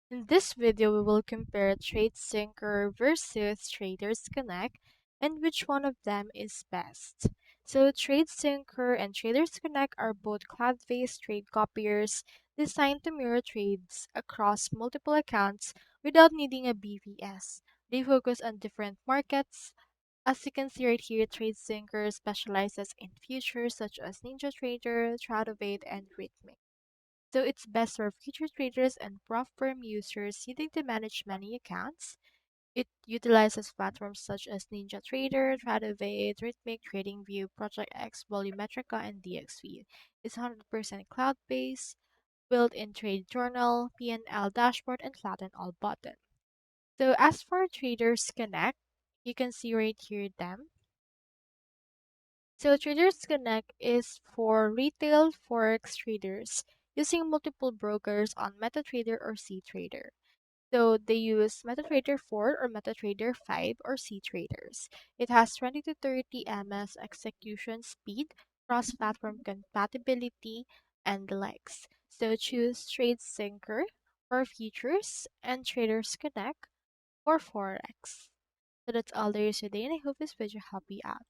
In this video, we will compare Tradesyncer versus Traders Connect and which one of them is best. So Tradesyncer and Traders Connect are both cloud-based trade copiers designed to mirror trades across multiple accounts without needing a BVS. They focus on different markets. As you can see right here, Tradesyncer specializes in futures such as Ninja Trader, Tradovate, and Rhythmic. So it's best for future traders and prop firm users needing to manage many accounts. It utilizes platforms such as Ninja Trader, Tradovate, Rhythmic, TradingView, Project X, Volumetrica, and DXV. It's 100% cloud-based, built-in trade journal, P&L dashboard, and flatten all button. So as for Traders Connect, you can see right here them. So Traders Connect is for retail forex traders using multiple brokers on MetaTrader or CTrader. So they use MetaTrader 4 or MetaTrader 5 or CTraders. It has 20 to 30 ms execution speed, cross-platform compatibility, and the likes. So choose TradeSyncer for futures and Traders Connect for forex. So that's all there is today, and I hope this video helped you out.